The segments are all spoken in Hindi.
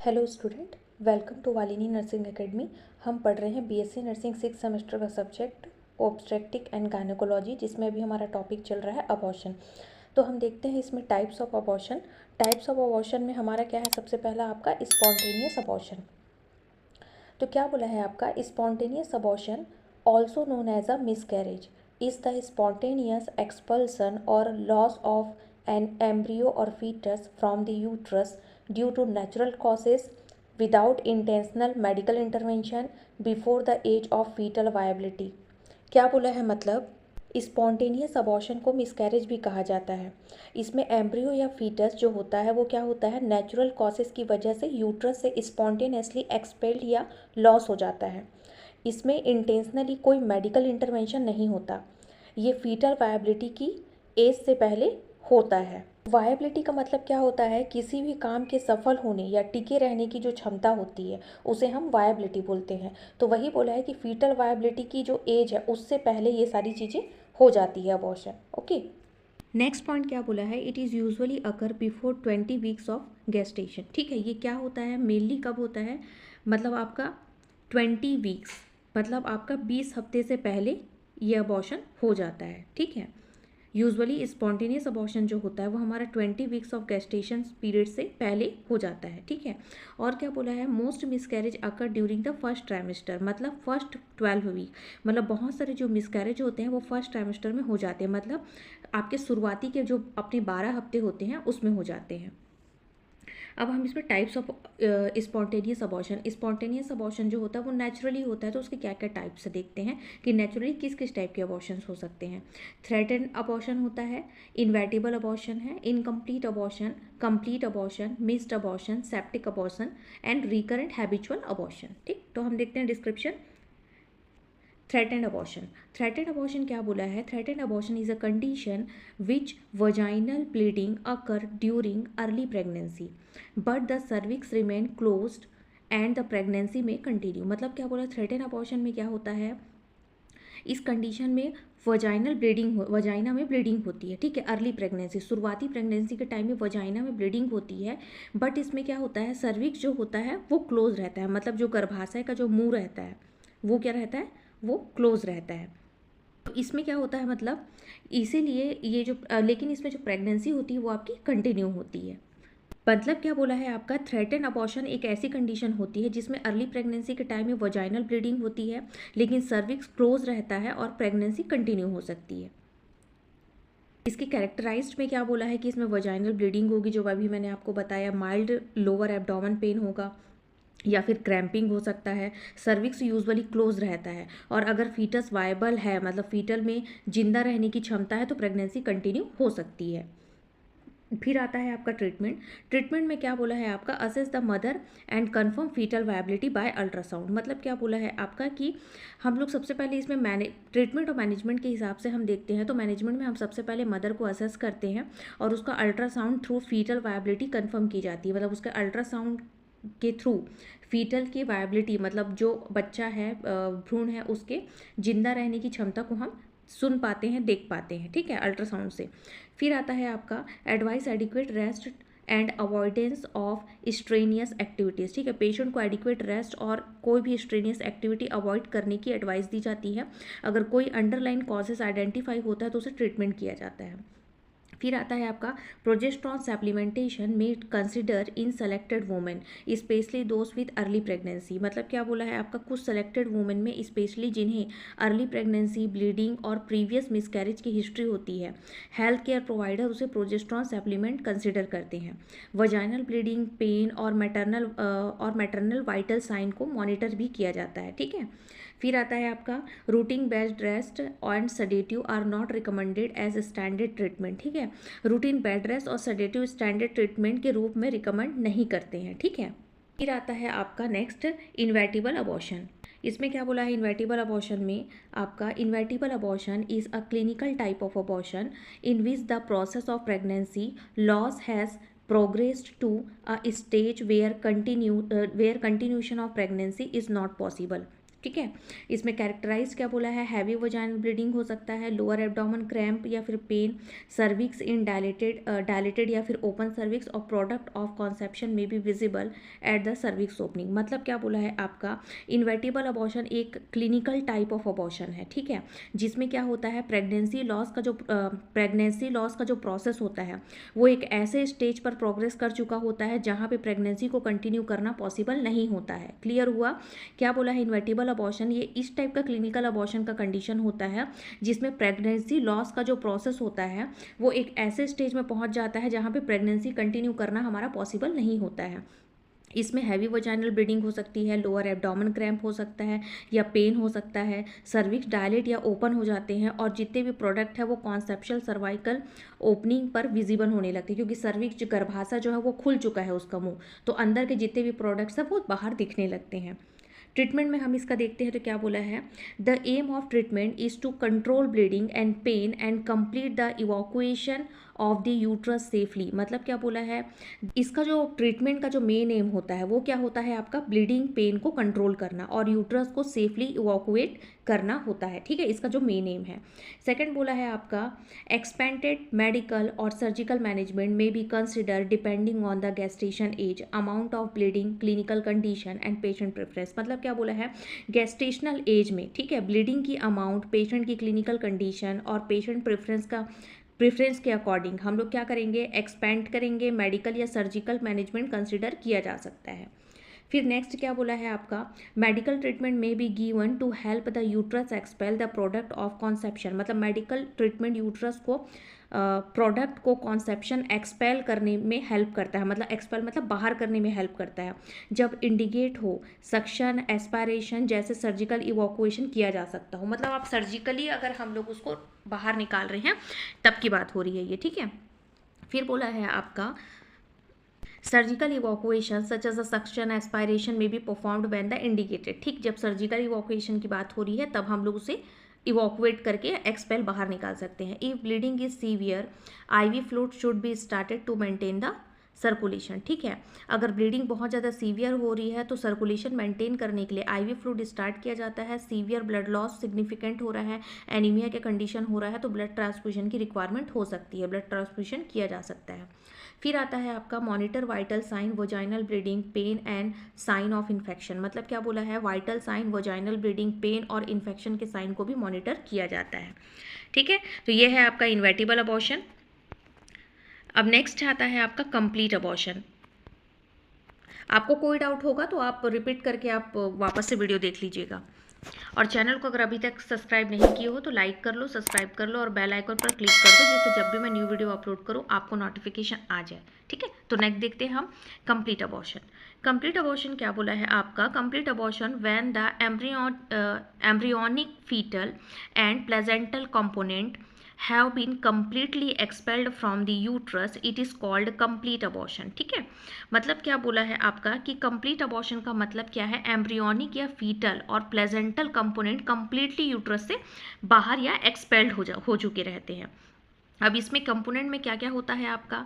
Hello student, welcome to Valini nursing academy. हम पढ़ रहे हैं बीएससी नर्सिंग 6 सेमेस्टर का सब्जेक्ट ऑब्स्टेट्रिक एंड गायनेकोलॉजी, जिसमें अभी हमारा टॉपिक चल रहा है अबॉर्शन। तो हम देखते हैं इसमें types of abortion. Types of abortion में हमारा क्या है, सबसे पहला आपका स्पॉन्टेनियस अबॉर्शन। तो क्या बोला है आपका, spontaneous abortion also known as a miscarriage is the spontaneous expulsion और लॉस ऑफ एन एम्ब्रियो और fetus from the uterus due to natural causes without intentional medical intervention before the age of fetal viability। क्या बोला है, मतलब स्पॉन्टेनियस अबॉर्शन को मिसकैरेज भी कहा जाता है। इसमें एम्ब्रियो या फीटस जो होता है वो क्या होता है, नेचुरल कॉजेस की वजह से यूट्रस से स्पॉन्टेनियसली एक्सपेल्ड या लॉस हो जाता है। इसमें इंटेंशनली कोई मेडिकल इंटरवेंशन नहीं होता। ये फीटल वायबिलिटी की एज से पहले होता है। वायबिलिटी का मतलब क्या होता है, किसी भी काम के सफल होने या टिके रहने की जो क्षमता होती है उसे हम वायबिलिटी बोलते हैं। तो वही बोला है कि फीटल वायबिलिटी की जो एज है उससे पहले ये सारी चीज़ें हो जाती है अबॉर्शन। ओके, नेक्स्ट पॉइंट क्या बोला है, it is usually occur before 20 weeks of gestation. ठीक है, ये क्या होता है, मेनली कब होता है, मतलब आपका 20 वीक्स, मतलब आपका 20 हफ्ते से पहले ये अबॉर्शन हो जाता है। ठीक है, यूजुअली स्पॉन्टेनियस अबॉर्शन जो होता है वो हमारा 20 वीक्स ऑफ गेस्टेशन पीरियड से पहले हो जाता है। ठीक है, और क्या बोला है, most miscarriage occur during the first trimester, मतलब फर्स्ट 12 वीक, मतलब बहुत सारे जो मिसकैरेज होते हैं वो फर्स्ट ट्राइमेस्टर में हो जाते हैं, मतलब आपके शुरुआती के जो अपने 12 हफ्ते होते हैं उसमें हो जाते हैं। अब हम इसमें types of spontaneous abortion, spontaneous abortion जो होता है वो नेचुरली होता है, तो उसके क्या क्या टाइप्स से देखते हैं कि नेचुरली किस किस टाइप के अबॉर्शन हो सकते हैं। थ्रेटेंड अबॉर्शन होता है, इन्वेटिबल अबॉर्शन है, incomplete abortion, complete abortion, missed abortion, septic abortion and recurrent habitual abortion. ठीक, तो हम देखते हैं description. Threatened abortion, threatened abortion क्या बोला है, threatened abortion is a condition which vaginal bleeding occur during early pregnancy but the cervix remain closed end the pregnancy में कंटिन्यू। मतलब क्या बोला, थ्रेटेंड अबॉर्शन में क्या होता है, इस कंडीशन में वजाइनल ब्लीडिंग, वजाइना में ब्लीडिंग होती है। ठीक है, अर्ली प्रेगनेंसी, शुरुआती प्रेगनेंसी के टाइम में वजाइना में ब्लीडिंग होती है, बट इसमें क्या होता है, सर्विक्स जो होता है वो क्लोज रहता है, मतलब जो गर्भाशय का जो मुंह रहता है वो क्या रहता है, वो क्लोज रहता है। तो इसमें क्या होता है, मतलब इसीलिए ये जो लेकिन इसमें जो प्रेगनेंसी होती है वो आपकी कंटिन्यू होती है। मतलब क्या बोला है आपका, थ्रेटेन अबॉर्शन एक ऐसी कंडीशन होती है जिसमें अर्ली प्रेगनेंसी के टाइम में वजाइनल ब्लीडिंग होती है लेकिन सर्विक्स क्लोज रहता है और प्रेगनेंसी कंटिन्यू हो सकती है। इसके कैरेक्टराइज्ड में क्या बोला है कि इसमें वजाइनल ब्लीडिंग होगी, जो अभी मैंने आपको बताया, माइल्ड लोअर एब्डोमेन पेन होगा या फिर क्रैम्पिंग हो सकता है, सर्विक्स यूजुअली क्लोज रहता है, और अगर फीटस वायबल है, मतलब फीटल में जिंदा रहने की क्षमता है, तो प्रेगनेंसी कंटिन्यू हो सकती है। फिर आता है आपका ट्रीटमेंट। ट्रीटमेंट में क्या बोला है आपका, assess the mother and confirm fetal viability by ultrasound. मतलब क्या बोला है आपका कि हम लोग सबसे पहले इसमें ट्रीटमेंट और मैनेजमेंट के हिसाब से हम देखते हैं, तो मैनेजमेंट में हम सबसे पहले मदर को असेस करते हैं और उसका ultrasound through fetal viability confirm की जाती है, मतलब उसका अल्ट्रासाउंड के थ्रू फीटल की वायबिलिटी, मतलब जो बच्चा है, भ्रूण है, उसके जिंदा रहने की क्षमता को हम सुन पाते हैं, देख पाते हैं। ठीक है, अल्ट्रासाउंड से। फिर आता है आपका advice adequate rest and avoidance of strenuous activities. ठीक है, पेशेंट को एडिक्वेट रेस्ट और कोई भी स्ट्रेनियस एक्टिविटी अवॉइड करने की एडवाइस दी जाती है। अगर कोई अंडरलाइन कॉजेज आइडेंटिफाई होता है तो उसे ट्रीटमेंट किया जाता है। फिर आता है आपका प्रोजेस्ट्रॉन सप्लीमेंटेशन में consider in selected women specially those with early pregnancy. मतलब क्या बोला है आपका, कुछ सेलेक्टेड वुमेन में स्पेशली जिन्हें अर्ली प्रेगनेंसी, ब्लीडिंग और प्रीवियस मिसकैरेज की हिस्ट्री होती है, हेल्थ केयर प्रोवाइडर उसे प्रोजेस्ट्रॉन सप्लीमेंट कंसिडर करते हैं। वजाइनल ब्लीडिंग, पेन और मैटरनल वाइटल साइन को मॉनिटर भी किया जाता है। ठीक है, फिर आता है आपका routine bed rest and sedative are not recommended as standard treatment. ठीक है, रूटीन बेड रेस्ट और सेडेटिव स्टैंडर्ड ट्रीटमेंट के रूप में रिकमेंड नहीं करते हैं। ठीक है, फिर आता है आपका नेक्स्ट इन्वेटिबल अबॉर्शन। इसमें क्या बोला है, इन्वेटिबल अबॉर्शन में आपका, inevitable abortion is a clinical type of abortion in which the process of pregnancy loss has progressed to a stage where continuation of pregnancy is not possible। ठीक है। इसमें कैरेक्टराइज क्या बोला है, हैवी वजाइनल ब्लीडिंग हो सकता है, लोअर एब्डोमेन क्रैम्प या फिर पेन, सर्विक्स इन डायलेटेड या फिर ओपन सर्विक्स और प्रोडक्ट ऑफ कॉन्सेप्शन में be visible at the cervix opening. मतलब क्या बोला है आपका, इन्वर्टिबल अबॉर्शन एक क्लिनिकल टाइप ऑफ अबॉर्शन है, ठीक है, जिसमें क्या होता है, प्रेगनेंसी लॉस का जो प्रोसेस होता है वो एक ऐसे स्टेज पर प्रोग्रेस कर चुका होता है जहाँ पे प्रेगनेंसी को कंटिन्यू करना पॉसिबल नहीं होता है। क्लियर हुआ? क्या बोला है, इन्वर्टिबल अबॉर्शन ये इस टाइप का क्लिनिकल अबॉर्शन का कंडीशन होता है जिसमें प्रेगनेंसी लॉस का जो प्रोसेस होता है वो एक ऐसे स्टेज में पहुंच जाता है जहाँ पे प्रेगनेंसी कंटिन्यू करना हमारा पॉसिबल नहीं होता है। इसमें हैवी वजाइनल ब्लीडिंग हो सकती है, लोअर एब्डोमेन क्रैम्प हो सकता है या पेन हो सकता है, सर्विक्स डायलेट या ओपन हो जाते हैं और जितने भी प्रोडक्ट है वो कॉन्सेप्शुअल सर्वाइकल ओपनिंग पर विजिबल होने लगते हैं, क्योंकि सर्विक्स जो गर्भाशय जो है वो खुल चुका है उसका मुंह, तो अंदर के जितने भी प्रोडक्ट्स हैं वो बाहर दिखने लगते हैं। ट्रीटमेंट में हम इसका देखते हैं तो क्या बोला है, the aim of treatment is to control bleeding and pain and complete the evacuation of the uterus safely. मतलब क्या बोला है, इसका जो ट्रीटमेंट का जो मेन एम होता है वो क्या होता है आपका, ब्लीडिंग पेन को कंट्रोल करना और यूट्रस को सेफली इवैक्यूएट करना होता है, ठीक है, इसका जो मेन एम है। सेकंड बोला है आपका, एक्सपेंडेड मेडिकल और surgical management may be consider depending on the gestation age, amount of bleeding, clinical condition and patient preference. मतलब क्या बोला है, गेस्टेशनल एज में, ठीक है, ब्लीडिंग की अमाउंट, पेशेंट की क्लिनिकल कंडीशन और पेशेंट प्रेफरेंस के अकॉर्डिंग हम लोग क्या करेंगे, एक्सपेंड करेंगे, मेडिकल या सर्जिकल मैनेजमेंट कंसिडर किया जा सकता है। फिर नेक्स्ट क्या बोला है आपका, medical treatment may be given to help the uterus expel the product of conception. मतलब मेडिकल ट्रीटमेंट यूट्रस को प्रोडक्ट को कॉन्सेप्शन एक्सपेल करने में हेल्प करता है, मतलब एक्सपेल मतलब बाहर करने में हेल्प करता है जब इंडिकेट हो सक्शन, एस्पायरेशन जैसे सर्जिकल इवैक्यूएशन किया जा सकता हो। मतलब आप सर्जिकली अगर हम लोग उसको बाहर निकाल रहे हैं तब की बात हो रही है ये, ठीक है। फिर बोला है आपका, surgical evacuation such as a suction aspiration may be performed when the indicated. ठीक, जब सर्जिकल इवैक्यूएशन की बात हो रही है तब हम लोग उसे इवैक्यूएट करके एक्सपेल बाहर निकाल सकते हैं। If bleeding is severe, IV fluid should be started to maintain the circulation. ठीक है, अगर ब्लीडिंग बहुत ज़्यादा सीवियर हो रही है तो सर्कुलेशन मेंटेन करने के लिए आईवी फ्लूइड स्टार्ट किया जाता है। सीवियर ब्लड लॉस सिग्निफिकेंट हो रहा है, एनीमिया के कंडीशन हो रहा है तो ब्लड ट्रांसफ्यूजन की रिक्वायरमेंट हो सकती है, ब्लड ट्रांसफ्यूजन किया जा सकता है। फिर आता है आपका monitor vital sign, vaginal bleeding, pain and sign of infection. मतलब क्या बोला है, vital sign, vaginal bleeding, pain और इन्फेक्शन के साइन को भी मॉनिटर किया जाता है। ठीक है, तो ये है आपका इन्वर्टिबल अबॉर्शन। अब नेक्स्ट आता है आपका कंप्लीट अबॉर्शन। आपको कोई डाउट होगा तो आप रिपीट करके आप वापस से वीडियो देख लीजिएगा। और चैनल को अगर अभी तक सब्सक्राइब नहीं किए हो तो लाइक कर लो, सब्सक्राइब कर लो और बेल आइकन पर क्लिक कर दो, जिससे जब भी मैं न्यू वीडियो अपलोड करूँ आपको नोटिफिकेशन आ जाए। ठीक है, तो नेक्स्ट देखते हैं हम कंप्लीट अबॉर्शन। कंप्लीट अबॉर्शन क्या बोला है आपका, complete abortion when the embryonic fetal and placental component have been completely expelled from the uterus, it is called complete abortion। ठीक है, मतलब क्या बोला है आपका कि complete abortion का मतलब क्या है, एम्ब्रियोनिक या फीटल और प्लेजेंटल कंपोनेंट कंप्लीटली यूट्रस से बाहर या एक्सपेल्ड हो चुके रहते हैं। अब इसमें कंपोनेंट में क्या क्या होता है आपका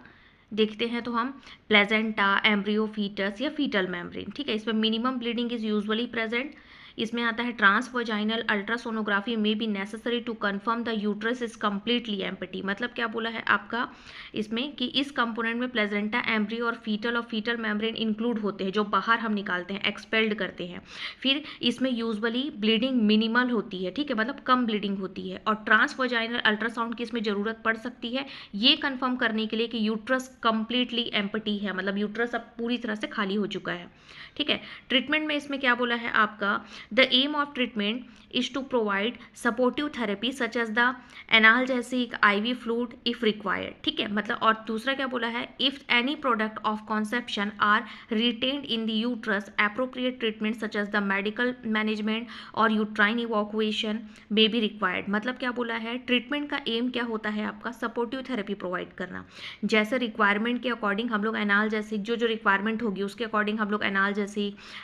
देखते हैं तो हम, प्लेजेंटा, एम्ब्रियो, फीटस या फीटल मेम्ब्रेन। ठीक है, इसमें minimum bleeding is usually present. इसमें आता है transvaginal ultrasonography may be necessary to confirm the uterus is completely empty. मतलब क्या बोला है आपका इसमें कि इस कंपोनेंट में प्लेजेंटा, एम्ब्रियो और फीटल मेम्ब्रेन इंक्लूड होते हैं जो बाहर हम निकालते हैं, एक्सपेल्ड करते हैं। फिर इसमें यूजुअली ब्लीडिंग मिनिमल होती है, ठीक है, मतलब कम ब्लीडिंग होती है। और ट्रांसवजाइनल अल्ट्रासाउंड की इसमें ज़रूरत पड़ सकती है ये कंफर्म करने के लिए कि यूट्रस कंप्लीटली एम्प्टी है, मतलब यूट्रस अब पूरी तरह से खाली हो चुका है। ठीक है, ट्रीटमेंट में इसमें क्या बोला है आपका, the aim of treatment is to provide supportive therapy such as the analgesic, IV fluid if required. ठीक है, मतलब और दूसरा क्या बोला है, if any product of conception are retained in the uterus, appropriate treatment such as the medical management और uterine evacuation may be required. मतलब क्या बोला है, ट्रीटमेंट का एम क्या होता है आपका, सपोर्टिव थेरेपी प्रोवाइड करना, जैसे रिक्वायरमेंट के अकॉर्डिंग हम लोग एनाल्जेसिक जो रिक्वायरमेंट होगी उसके अकॉर्डिंग हम लोग एनाल्जेसिक,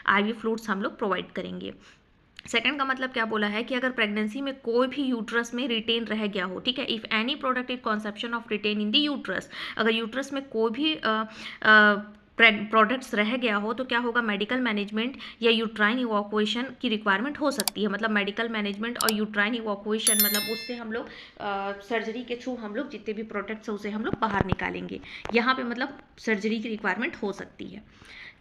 आईवी फ्लूइड्स हम लोग प्रोवाइड करेंगे। सेकंड का मतलब क्या बोला है कि अगर प्रेगनेंसी में कोई भी यूट्रस में रिटेन रह गया हो, ठीक है, if any product is conception of retain in the uterus, अगर यूट्रस में कोई भी प्रोडक्ट्स रह गया हो तो क्या होगा, मेडिकल मैनेजमेंट या यूट्राइन इवैक्यूएशन की रिक्वायरमेंट हो सकती है। मतलब मेडिकल मैनेजमेंट और यूट्राइन इवैक्यूएशन, मतलब उससे हम लोग सर्जरी के थ्रू हम लोग जितने भी प्रोडक्ट्स हैं उसे हम लोग बाहर निकालेंगे। यहाँ पे मतलब सर्जरी की रिक्वायरमेंट हो सकती है।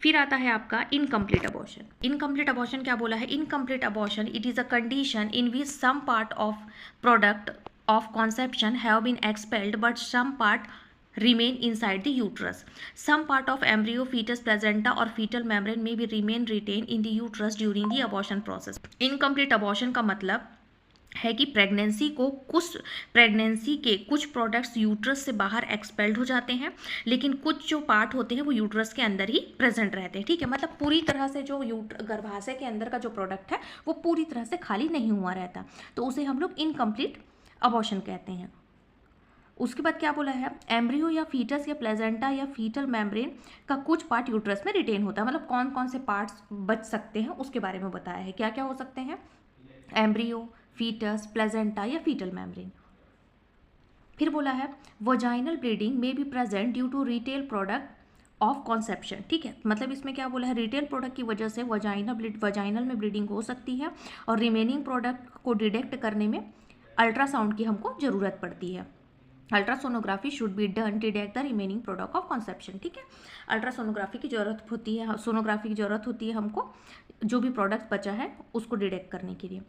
फिर आता है आपका इनकम्प्लीट अबॉर्शन। इनकम्प्लीट अबॉर्शन क्या बोला है, incomplete abortion it is a condition in which some part of product of conception have been expelled but some part remain inside the uterus. Some part of embryo, fetus, placenta or fetal membrane may be remain retained in the uterus during the abortion process. Incomplete abortion का मतलब है कि प्रेगनेंसी के कुछ प्रोडक्ट्स यूट्रस से बाहर एक्सपेल्ड हो जाते हैं, लेकिन कुछ जो पार्ट होते हैं वो यूट्रस के अंदर ही प्रेजेंट रहते हैं। ठीक है, मतलब पूरी तरह से जो गर्भाशय के अंदर का जो प्रोडक्ट है वो पूरी तरह से खाली नहीं हुआ रहता, तो उसे हम लोग इनकम्प्लीट अबॉर्शन कहते हैं। उसके बाद क्या बोला है, एम्ब्रियो या फीटस या प्लेजेंटा या फीटल मेम्ब्रेन का कुछ पार्ट यूट्रस में रिटेन होता है। मतलब कौन कौन से पार्ट्स बच सकते हैं उसके बारे में बताया है, क्या क्या हो सकते हैं, एम्ब्रियो, फीटस, प्लेजेंटा या फीटल मेम्ब्रेन। फिर बोला है वजाइनल ब्लीडिंग में be present due to retail product of conception. ठीक है, मतलब इसमें क्या बोला है, रिटेल प्रोडक्ट की वजह से वजाइनल में ब्लीडिंग हो सकती है और रिमेनिंग प्रोडक्ट को डिटेक्ट करने में अल्ट्रासाउंड की हमको ज़रूरत पड़ती है। Ultrasonography should be done detect the remaining product of conception. ठीक है, अल्ट्रासोनोग्राफी की जरूरत होती है, सोनोग्राफी की जरूरत होती है हमको जो भी प्रोडक्ट बचा है उसको डिटेक्ट करने के लिए।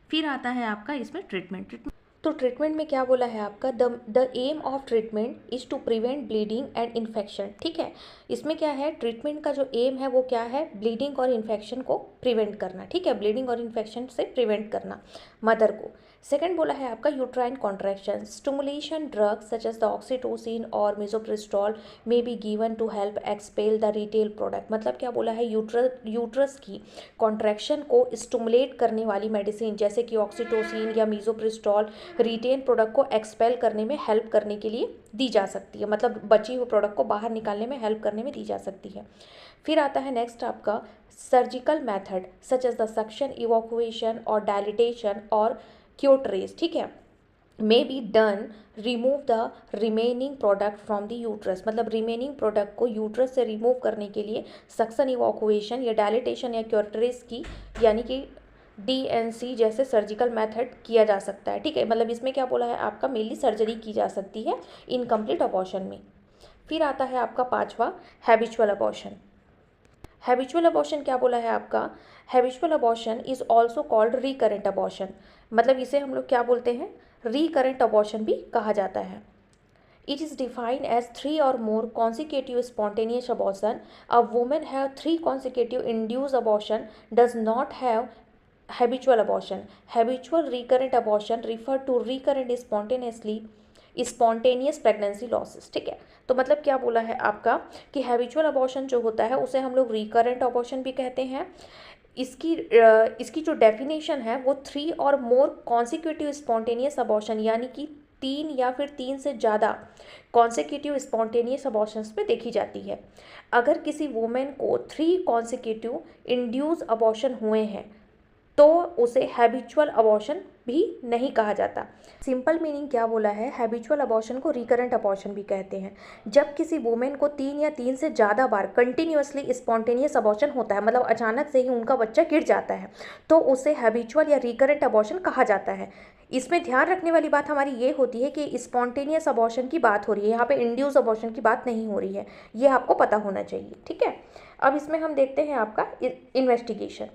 फिर आता है आपका इसमें ट्रीटमेंट। तो ट्रीटमेंट में क्या बोला है आपका, the aim of treatment is to prevent bleeding and infection. ठीक है, इसमें क्या है, ट्रीटमेंट का जो एम है वो क्या है, ब्लीडिंग और इन्फेक्शन को प्रिवेंट करना। ठीक है, ब्लीडिंग और इन्फेक्शन से प्रिवेंट करना मदर को। सेकंड बोला है आपका uterine contraction. Stimulation drugs such as the oxytocin और misoprostol may be given to help expel the retail product. मतलब क्या बोला है, यूट्रस की कॉन्ट्रैक्शन को स्टिमुलेट करने वाली मेडिसिन जैसे कि ऑक्सीटोसिन या मिसोप्रिस्टोल रिटेन प्रोडक्ट को एक्सपेल करने में हेल्प करने के लिए दी जा सकती है, मतलब बची हुई प्रोडक्ट को बाहर निकालने में हेल्प करने में दी जा सकती है। फिर आता है नेक्स्ट आपका surgical method such as the suction, evacuation और डायलिटेशन और क्योटरेज। ठीक है, may be done remove the remaining product from the uterus. मतलब रिमेनिंग प्रोडक्ट को यूट्रस से रिमूव करने के लिए सक्शन, इवैक्यूएशन या डायलिटेशन या क्योटरेज की यानी कि DNC जैसे सर्जिकल मेथड किया जा सकता है। ठीक है, मतलब इसमें क्या बोला है आपका, मेनली सर्जरी की जा सकती है इनकम्प्लीट अबॉर्शन में। फिर आता है आपका पांचवा हैबिचुअल अबॉर्शन। हैबिचुअल अबॉर्शन क्या बोला है आपका, habitual abortion is also called recurrent abortion. मतलब इसे हम लोग क्या बोलते हैं, रिकरेंट अबॉर्शन भी कहा जाता है। It is defined as 3 or more consecutive spontaneous abortion. A woman have 3 consecutive induced abortion does not have habitual abortion. Habitual recurrent abortion refer to recurrent spontaneous pregnancy losses. ठीक है, तो मतलब क्या बोला है आपका कि हैबिचुअल अबॉर्शन जो होता है उसे हम लोग रिकरेंट अबॉर्शन भी कहते हैं। इसकी जो डेफिनेशन है वो 3 और मोर कॉन्सिक्यूटिव स्पॉन्टेनियस अबॉर्शन यानी कि 3 या फिर 3 से ज़्यादा कॉन्सिक्यूटिव स्पॉन्टेनियस अबॉर्शंस में देखी जाती है। अगर किसी वुमेन को 3 कॉन्सिक्यूटिव इंड्यूस अबॉर्शन हुए हैं तो उसे हैबिचुअल अबॉर्शन भी नहीं कहा जाता। सिंपल मीनिंग क्या बोला है, हैबिचुअल अबॉर्शन को रिकरेंट अबॉर्शन भी कहते हैं। जब किसी वुमेन को 3 या 3 से ज़्यादा बार कंटिन्यूअसली स्पॉन्टेनियस अबॉर्शन होता है, मतलब अचानक से ही उनका बच्चा गिर जाता है, तो उसे हैबिचुअल या रिकरेंट अबॉर्शन कहा जाता है। इसमें ध्यान रखने वाली बात हमारी ये होती है कि स्पॉन्टेनियस अबॉर्शन की बात हो रही है, यहाँ पे इंड्यूस अबॉर्शन की बात नहीं हो रही है, ये आपको पता होना चाहिए। ठीक है, अब इसमें हम देखते हैं आपका इन्वेस्टिगेशन।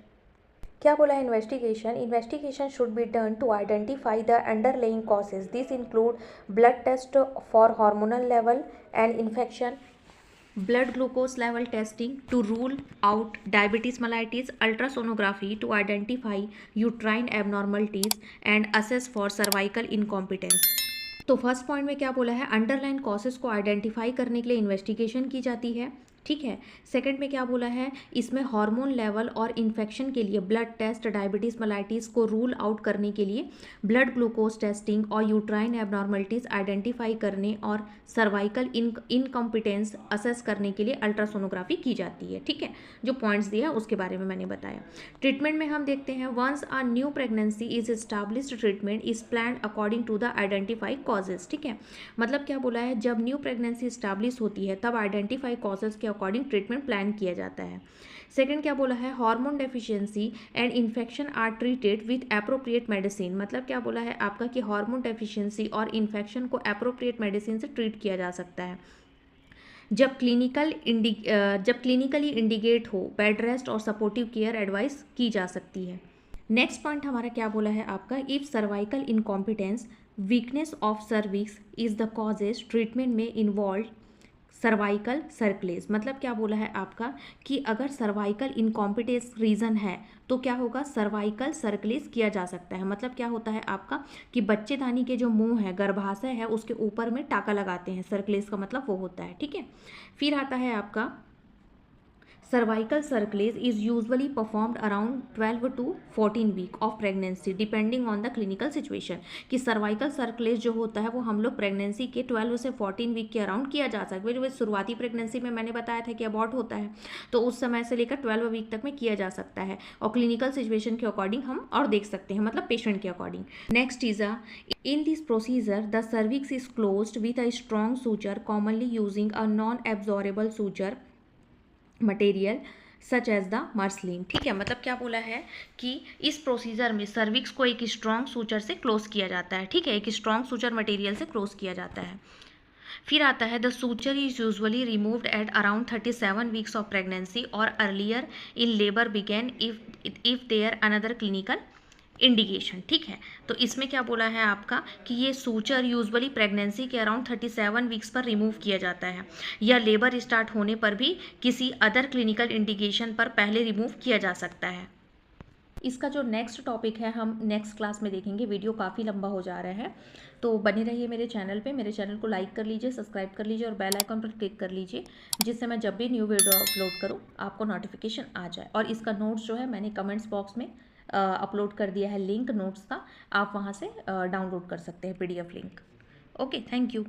क्या बोला है investigation should be done to identify the underlying causes. This include blood test for hormonal level and infection, blood glucose level testing to rule out diabetes mellitus, ultrasonography to identify uterine abnormalities and assess for cervical incompetence। तो फर्स्ट पॉइंट में क्या बोला है, अंडरलाइन कॉजेज को आइडेंटिफाई करने के लिए इन्वेस्टिगेशन की जाती है। ठीक है, सेकंड में क्या बोला है, इसमें हार्मोन लेवल और इन्फेक्शन के लिए ब्लड टेस्ट, डायबिटीज मेलाइटिस को रूल आउट करने के लिए ब्लड ग्लूकोज टेस्टिंग और यूट्राइन एबनॉर्मलिटीज आइडेंटिफाई करने और सर्वाइकल इनकॉम्पिटेंस असेस करने के लिए अल्ट्रासोनोग्राफी की जाती है। ठीक है, जो पॉइंट्स दिया उसके बारे में मैंने बताया। ट्रीटमेंट में हम देखते हैं, once a new pregnancy is established treatment is planned according to the identify causes. ठीक है, मतलब क्या बोला है, जब न्यू प्रेगनेंसी एस्टैब्लिश होती है तब आइडेंटिफाई कॉजेज के अकॉर्डिंग ट्रीटमेंट प्लान किया जाता है। सेकंड क्या बोला है, hormone deficiency and infection are treated with appropriate medicine. मतलब क्या बोला है आपका कि हार्मोन डेफिशिएंसी और इन्फेक्शन को एप्रोप्रिएट मेडिसिन से ट्रीट किया जा सकता है जब क्लिनिकली इंडिकेट हो। बेड रेस्ट और सपोर्टिव केयर एडवाइस की जा सकती है। नेक्स्ट पॉइंट हमारा क्या बोला है आपका, if cervical incompetence weakness of cervix is the causes treatment में इन्वॉल्व सर्वाइकल सर्कलेज। मतलब क्या बोला है आपका कि अगर सर्वाइकल इनकॉम्पिटेंस रीज़न है तो क्या होगा, सर्वाइकल सर्कलेज किया जा सकता है। मतलब क्या होता है आपका कि बच्चेदानी के जो मुंह है, गर्भाशय है, उसके ऊपर में टाका लगाते हैं, सर्कलेज का मतलब वो होता है, ठीक है। फिर आता है आपका cervical cerclage is usually performed around 12 to 14 week of pregnancy depending on the clinical situation. कि सर्वाइकल सर्कलेज जो होता है वो हम लोग प्रेगनेंसी के 12 से 14 वीक के अराउंड किया जा सकता है। शुरुआती प्रेगनेंसी में मैंने बताया था कि अबॉर्ट होता है, तो उस समय से लेकर 12 वीक तक में किया जा सकता है, और क्लिनिकल सिचुएशन के अकॉर्डिंग हम और देख सकते हैं, मतलब पेशेंट के according. Next is in this procedure the cervix is closed with a strong suture commonly using a non-absorbable suture material such as the Mersilene. ठीक है, मतलब क्या बोला है कि इस प्रोसीजर में सर्विक्स को एक स्ट्रॉन्ग सूचर से क्लोज किया जाता है। ठीक है, एक स्ट्रॉन्ग सूचर मटेरियल से क्लोज किया जाता है। फिर आता है the suture is usually removed at around 37 weeks of pregnancy और earlier in labour begin if there another clinical indication. ठीक है, तो इसमें क्या बोला है आपका कि ये सूचर यूजुअली प्रेगनेंसी के अराउंड 37 वीक्स पर रिमूव किया जाता है, या लेबर स्टार्ट होने पर भी किसी अदर क्लिनिकल इंडिकेशन पर पहले रिमूव किया जा सकता है। इसका जो नेक्स्ट टॉपिक है हम नेक्स्ट क्लास में देखेंगे। वीडियो काफ़ी लंबा हो जा रहा है, तो बने रहिए मेरे चैनल पे। मेरे चैनल को लाइक कर लीजिए, सब्सक्राइब कर लीजिए और बेल आइकन पर क्लिक कर लीजिए, जिससे मैं जब भी न्यू वीडियो अपलोड करूँ आपको नोटिफिकेशन आ जाए। और इसका नोट्स जो है मैंने कमेंट्स बॉक्स में अपलोड कर दिया है लिंक नोट्स का, आप वहाँ से डाउनलोड कर सकते हैं PDF link. Okay, thank you.